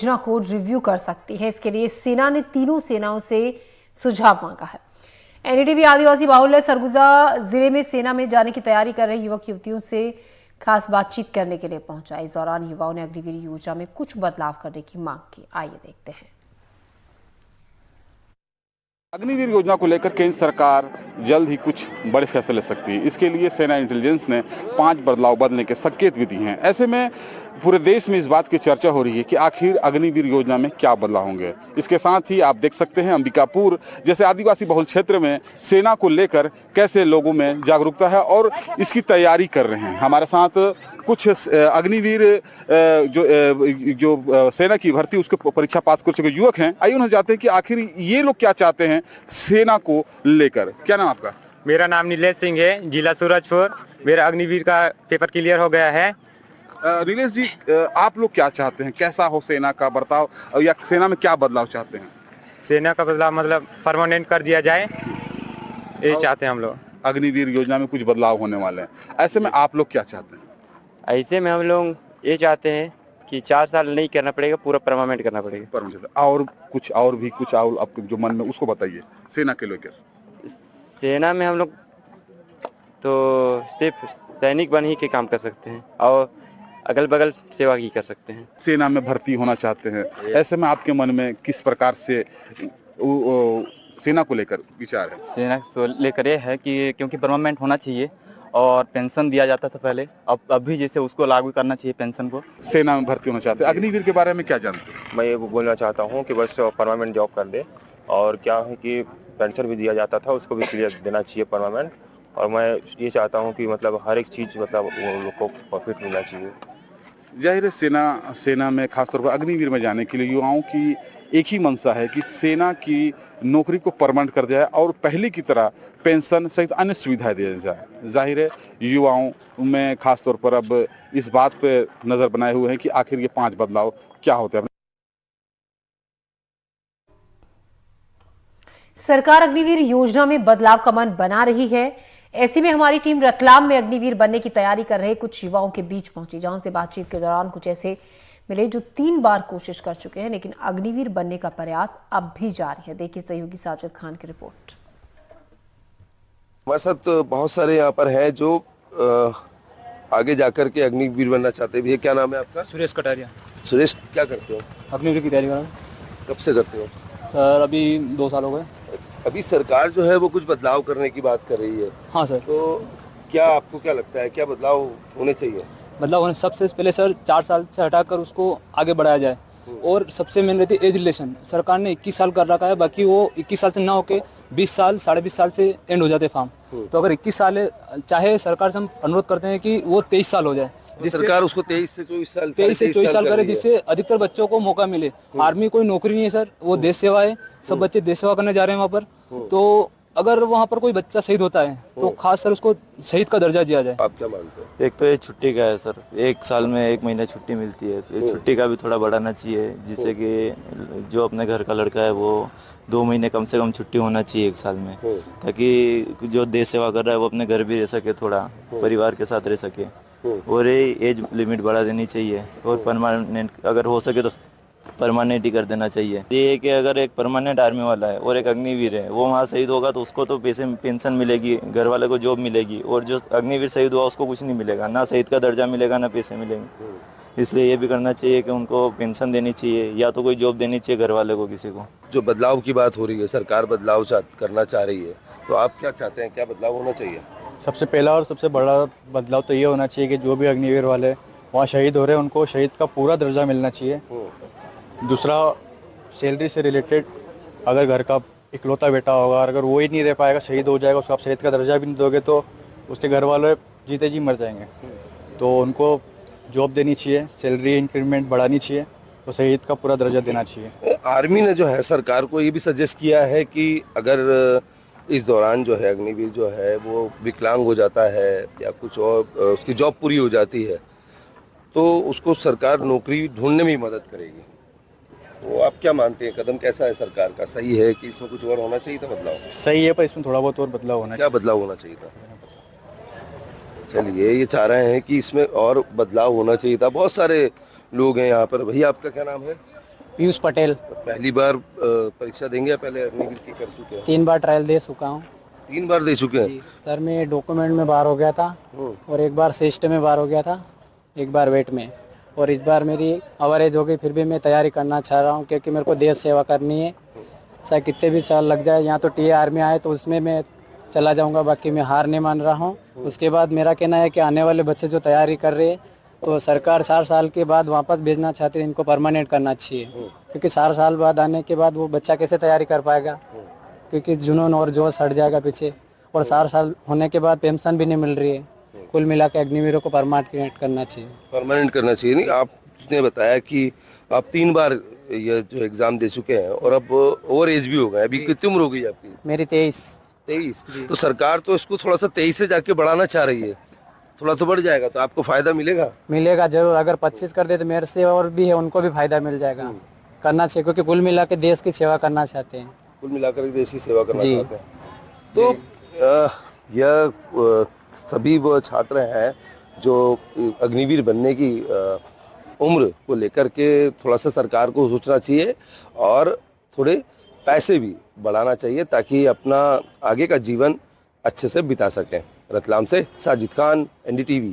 योजना को रिव्यू कर सकती है। इसके लिए सेना ने तीनों सेनाओं से सुझाव मांगा है। एनडीटीवी आदिवासी बाहुल्य सरगुजा जिले में सेना में जाने की तैयारी कर रहे युवक युवतियों से खास बातचीत करने के लिए पहुंचा। इस दौरान युवाओं ने अग्निवीर योजना में कुछ बदलाव करने की मांग की। आइए देखते हैं। अग्निवीर योजना को लेकर केंद्र सरकार जल्द ही कुछ बड़े फैसले ले सकती है। इसके लिए सेना इंटेलिजेंस ने 5 बदलाव बदलने के संकेत भी दिए हैं। ऐसे में पूरे देश में इस बात की चर्चा हो रही है कि आखिर अग्निवीर योजना में क्या बदलाव होंगे। इसके साथ ही आप देख सकते हैं अंबिकापुर जैसे आदिवासी बहुल क्षेत्र में सेना को लेकर कैसे लोगों में जागरूकता है और इसकी तैयारी कर रहे हैं। हमारे साथ कुछ अग्निवीर जो सेना की भर्ती उसके परीक्षा पास कर चुके युवक हैं। आइए उन्हें जानते हैं कि आखिर ये लोग क्या चाहते हैं सेना को लेकर। क्या नाम आपका? मेरा नाम नीलेश सिंह है, जिला सूरजपुर। मेरा अग्निवीर का पेपर क्लियर हो गया है। नीलेश जी, आप लोग क्या चाहते हैं? कैसा हो सेना का बर्ताव या सेना में क्या बदलाव चाहते हैं? सेना का बदलाव मतलब परमानेंट कर दिया जाए, ये चाहते हैं हम लोग। अग्निवीर योजना में कुछ बदलाव होने वाले हैं, ऐसे में आप लोग क्या चाहते हैं? ऐसे में हम लोग ये चाहते हैं कि 4 साल नहीं करना पड़ेगा, पूरा परमानेंट करना पड़ेगा। और कुछ और आपके जो मन में उसको बताइए सेना के लेकर। सेना में हम लोग तो सिर्फ सैनिक बन ही के काम कर सकते हैं और अगल बगल सेवा ही कर सकते हैं। सेना में भर्ती होना चाहते हैं, ऐसे में आपके मन में किस प्रकार से सेना को लेकर विचार है? सेना को लेकर ये है कि क्योंकि परमानेंट होना चाहिए और पेंशन दिया जाता था पहले, अब अभी जैसे उसको लागू करना चाहिए पेंशन को। सेना में भर्ती होना चाहते हैं। अग्निवीर के बारे में क्या जानते हैं? मैं ये बोलना चाहता हूँ कि बस परमानेंट जॉब कर दे, और क्या है कि पेंशन भी दिया जाता था उसको भी क्लियर देना चाहिए परमानेंट। और मैं ये चाहता हूँ कि मतलब हर एक चीज़ मतलब वो लोग को प्रॉफिट मिलना चाहिए। जाहिर है सेना में खासतौर पर अग्निवीर में जाने के लिए युवाओं की एक ही मंशा है कि सेना की नौकरी को परमानेंट कर दिया जाए और पहले की तरह पेंशन सहित अन्य सुविधाएं दी जाए। जाहिर है युवाओं में खासतौर पर अब इस बात पे नजर बनाए हुए हैं कि आखिर ये 5 बदलाव क्या होते हैं। सरकार अग्निवीर योजना में बदलाव का मन बना रही है। ऐसे में हमारी टीम रतलाम में अग्निवीर बनने की तैयारी कर रहे कुछ युवाओं के बीच पहुंची, जहां से बातचीत के दौरान कुछ ऐसे मिले जो 3 बार कोशिश कर चुके हैं, लेकिन अग्निवीर बनने का प्रयास अब भी जारी है। देखिए सहयोगी साजिद खान की रिपोर्ट। हमारे साथ बहुत सारे यहाँ पर हैं जो आगे जाकर के अग्निवीर बनना चाहते भी है। क्या नाम है आपका? सुरेश कटारिया। सुरेश, क्या करते हो? अग्निवीर की तैयारी कर रहा हूँ। कब से करते हो? सर अभी 2 साल हो गए। अभी सरकार जो है वो कुछ बदलाव करने की बात कर रही है। हाँ सर। तो क्या आपको क्या लगता है, क्या बदलाव होने चाहिए? बदलाव होने सबसे पहले सर 4 साल से हटाकर उसको आगे बढ़ाया जाए, और सबसे मेन रहती है एज रिलेशन। सरकार ने 21 साल कर रखा है, बाकी वो 21 साल से ना होके 20 साल 20.5 साल से एंड हो जाते फार्म। तो अगर 21 साल है, चाहे सरकार से हम अनुरोध करते हैं कि वो 23 साल हो जाए, जिस सरकार उसको 23 से 24 साल करे, जिससे अधिकतर बच्चों को मौका मिले। आर्मी कोई नौकरी नहीं है सर, वो देश सेवा है। सब बच्चे देश सेवा करने जा रहे हैं वहाँ पर। तो अगर वहाँ पर कोई बच्चा शहीद होता है तो खास सर उसको शहीद का दर्जा दिया जाए। आप क्या मानते हैं? एक तो ये छुट्टी का है सर, 1 साल में 1 महीना छुट्टी मिलती है, तो ये छुट्टी का भी थोड़ा बढ़ाना चाहिए, जिससे कि जो अपने घर का लड़का है वो 2 महीने कम से कम छुट्टी होना चाहिए 1 साल में, ताकि जो देश सेवा कर रहा है वो अपने घर भी रह सके, थोड़ा परिवार के साथ रह सके। और ये एज लिमिट बढ़ा देनी चाहिए, और परमानेंट अगर हो सके तो परमानेंट ही कर देना चाहिए। ये कि अगर एक परमानेंट आर्मी वाला है और एक अग्निवीर है, वो वहाँ शहीद होगा तो उसको तो पैसे पेंशन मिलेगी, घर वाले को जॉब मिलेगी, और जो अग्निवीर शहीद हुआ उसको कुछ नहीं मिलेगा, ना शहीद का दर्जा मिलेगा ना पैसे मिलेंगे। इसलिए ये भी करना चाहिए कि उनको पेंशन देनी चाहिए या तो कोई जॉब देनी चाहिए घर वाले को, किसी को। जो बदलाव की बात हो रही है, सरकार बदलाव करना चाह रही है, तो आप क्या चाहते हैं, क्या बदलाव होना चाहिए? सबसे पहला और सबसे बड़ा बदलाव तो ये होना चाहिए कि जो भी अग्निवीर वाले वहाँ शहीद हो रहे हैं उनको शहीद का पूरा दर्जा मिलना चाहिए। दूसरा, सैलरी से रिलेटेड, अगर घर का इकलौता बेटा होगा, अगर वो ही नहीं रह पाएगा, शहीद हो जाएगा, उसको आप शहीद का दर्जा भी नहीं दोगे तो उसके घर वाले जीते जी मर जाएंगे। तो उनको जॉब देनी चाहिए, सैलरी इंक्रीमेंट बढ़ानी चाहिए, तो शहीद का पूरा दर्जा देना चाहिए। आर्मी ने जो है सरकार को ये भी सजेस्ट किया है कि अगर इस दौरान जो है अग्निवीर जो है वो विकलांग हो जाता है या कुछ और उसकी जॉब पूरी हो जाती है तो उसको सरकार नौकरी ढूंढने में मदद करेगी। तो आप क्या मानते हैं, कदम कैसा है सरकार का? सही है कि इसमें कुछ और होना चाहिए था बदलाव? सही है, पर इसमें थोड़ा बहुत और बदलाव होना चाहिए। क्या बदलाव होना चाहिए था? चलिए, ये चाह रहे हैं कि इसमें और बदलाव होना चाहिए था। बहुत सारे लोग हैं यहाँ पर। भैया, आपका क्या नाम है? पीयूष पटेल। पहली बार परीक्षा देंगे या पहले अग्निवीर की कर चुके हैं? 3 बार ट्रायल दे चुका हूँ। 3 बार दे चुके हैं। जी सर, मैं डॉक्यूमेंट में बाहर हो गया था और एक बार सिस्टम में बाहर हो गया था, एक बार वेट में, और इस बार मेरी अवरेज हो गई। फिर भी मैं तैयारी करना चाह रहा हूँ क्योंकि मेरे को देश सेवा करनी है, चाहे कितने भी साल लग जाए। यहाँ तो टीआर में आए तो उसमें मैं चला जाऊँगा, बाकी मैं हार नहीं मान रहा हूँ। उसके बाद मेरा कहना है कि आने वाले बच्चे जो तैयारी कर रहे हैं तो सरकार 4 साल के बाद वापस भेजना चाहती है, इनको परमानेंट करना चाहिए, क्योंकि 4 साल बाद आने के बाद वो बच्चा कैसे तैयारी कर पाएगा, क्योंकि जुनून और जोश हट जाएगा पीछे, और 4 साल होने के बाद पेंशन भी नहीं मिल रही है। कुल मिला के अग्निवीरों को परमानेंट करना चाहिए। परमानेंट करना चाहिए। नहीं, आपने बताया कि आप 3 बार ये जो एग्जाम दे चुके हैं और अब ओवर एज भी हो गए। अभी कितनी उम्र हो गई आपकी? मेरी 23। तो सरकार तो इसको थोड़ा सा 23 से जाके बढ़ाना चाह रही है, थोड़ा तो बढ़ जाएगा तो आपको फायदा मिलेगा। मिलेगा जरूर। अगर 25 कर दे तो मेरे से और भी है, उनको भी फायदा मिल जाएगा। करना चाहिए, क्योंकि कुल मिला के देश की सेवा करना चाहते हैं। कुल मिलाकर देश की सेवा करना जी। चाहते हैं। तो यह सभी वो छात्र हैं जो अग्निवीर बनने की उम्र को लेकर के थोड़ा सा सरकार को सोचना चाहिए और थोड़े पैसे भी बढ़ाना चाहिए ताकि अपना आगे का जीवन अच्छे से बिता सकें। रतलाम से साजिद खान, NDTV।